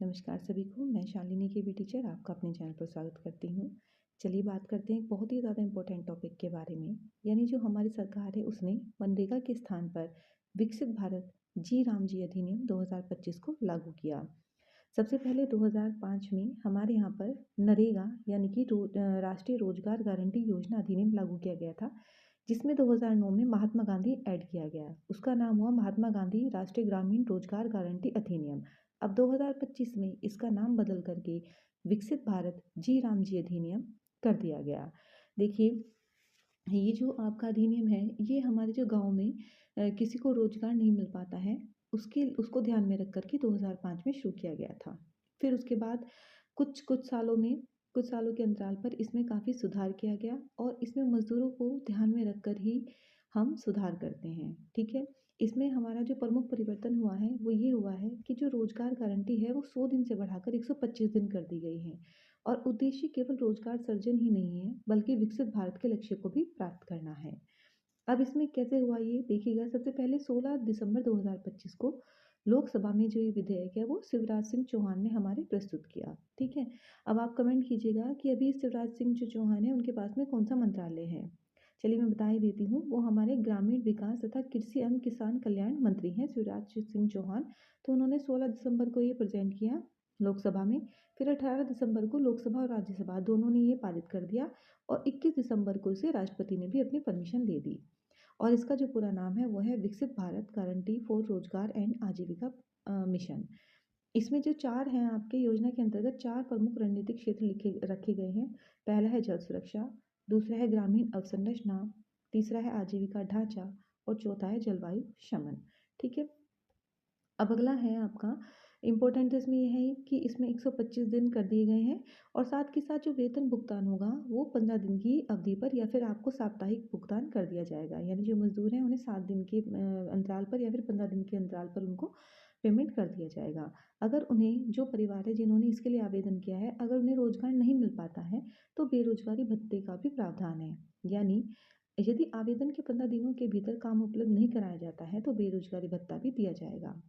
नमस्कार सभी को, मैं शालिनी की भी टीचर आपका अपने चैनल पर स्वागत करती हूँ। चलिए बात करते हैं एक बहुत ही ज़्यादा इम्पोर्टेंट टॉपिक के बारे में, यानी जो हमारी सरकार है उसने मनरेगा के स्थान पर विकसित भारत जी राम जी अधिनियम 2025 को लागू किया। सबसे पहले 2005 में हमारे यहाँ पर नरेगा यानी कि राष्ट्रीय रोजगार गारंटी योजना अधिनियम लागू किया गया था, जिसमें 2009 में महात्मा गांधी ऐड किया गया। उसका नाम हुआ महात्मा गांधी राष्ट्रीय ग्रामीण रोजगार गारंटी अधिनियम। अब 2025 में इसका नाम बदल करके विकसित भारत जी राम जी अधिनियम कर दिया गया। देखिए, ये जो आपका अधिनियम है, ये हमारे जो गांव में किसी को रोजगार नहीं मिल पाता है, उसको ध्यान में रख कर के 2005 में शुरू किया गया था। फिर उसके बाद कुछ कुछ सालों के अंतराल पर इसमें काफ़ी सुधार किया गया और इसमें मजदूरों को ध्यान में रख कर ही हम सुधार करते हैं। ठीक है, इसमें हमारा जो प्रमुख परिवर्तन हुआ है वो ये हुआ है कि जो रोजगार गारंटी है वो 100 दिन से बढ़ाकर 125 दिन कर दी गई है। और उद्देश्य केवल रोजगार सृजन ही नहीं है, बल्कि विकसित भारत के लक्ष्य को भी प्राप्त करना है। अब इसमें कैसे हुआ ये देखिएगा। सबसे पहले 16 दिसंबर 2025 को लोकसभा में जो ये विधेयक है वो शिवराज सिंह चौहान ने हमारे प्रस्तुत किया। ठीक है, अब आप कमेंट कीजिएगा कि अभी शिवराज सिंह जो चौहान है उनके पास में कौन सा मंत्रालय है। चलिए मैं बता ही देती हूँ, वो हमारे ग्रामीण विकास तथा कृषि एवं किसान कल्याण मंत्री हैं शिवराज सिंह चौहान। तो उन्होंने 16 दिसंबर को ये प्रेजेंट किया लोकसभा में। फिर 18 दिसंबर को लोकसभा और राज्यसभा दोनों ने ये पारित कर दिया और 21 दिसंबर को इसे राष्ट्रपति ने भी अपनी परमिशन दे दी। और इसका जो पूरा नाम है वो है विकसित भारत गारंटी फॉर रोजगार एंड आजीविका मिशन। इसमें जो चार हैं आपके योजना के अंतर्गत चार प्रमुख रणनीतिक क्षेत्र लिखे रखे गए हैं। पहला है जल सुरक्षा, दूसरा है ग्रामीण अवसंरचना, तीसरा है आजीविका ढांचा और चौथा है जलवायु शमन। ठीक है, अब अगला है आपका इम्पोर्टेंट इसमें यह है कि इसमें 125 दिन कर दिए गए हैं और साथ के साथ जो वेतन भुगतान होगा वो 15 दिन की अवधि पर या फिर आपको साप्ताहिक भुगतान कर दिया जाएगा। यानी जो मजदूर हैं उन्हें 7 दिन के अंतराल पर या फिर 15 दिन के अंतराल पर उनको पेमेंट कर दिया जाएगा। अगर उन्हें जो परिवार है जिन्होंने इसके लिए आवेदन किया है, अगर उन्हें रोजगार नहीं मिल पाता है तो बेरोजगारी भत्ते का भी प्रावधान है। यानी यदि आवेदन के 15 दिनों के भीतर काम उपलब्ध नहीं कराया जाता है तो बेरोजगारी भत्ता भी दिया जाएगा।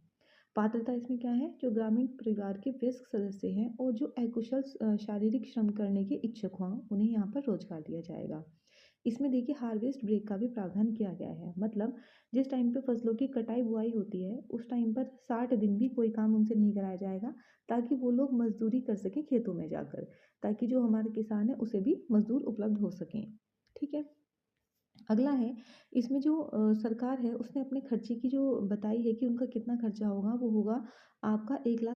पात्रता इसमें क्या है, जो ग्रामीण परिवार के वयस्क सदस्य हैं और जो अकुशल शारीरिक श्रम करने के इच्छुक हों उन्हें यहाँ पर रोजगार दिया जाएगा। इसमें देखिए हार्वेस्ट ब्रेक का भी प्रावधान किया गया है। मतलब जिस टाइम पे फसलों की कटाई बुआई होती है उस टाइम पर 60 दिन भी कोई काम उनसे नहीं कराया जाएगा, ताकि वो लोग मजदूरी कर सकें खेतों में जाकर, ताकि जो हमारे किसान है उसे भी मजदूर उपलब्ध हो सकें। ठीक है, अगला है, इसमें जो सरकार है उसने अपने खर्चे की जो बताई है कि उनका कितना खर्चा होगा, वो होगा आपका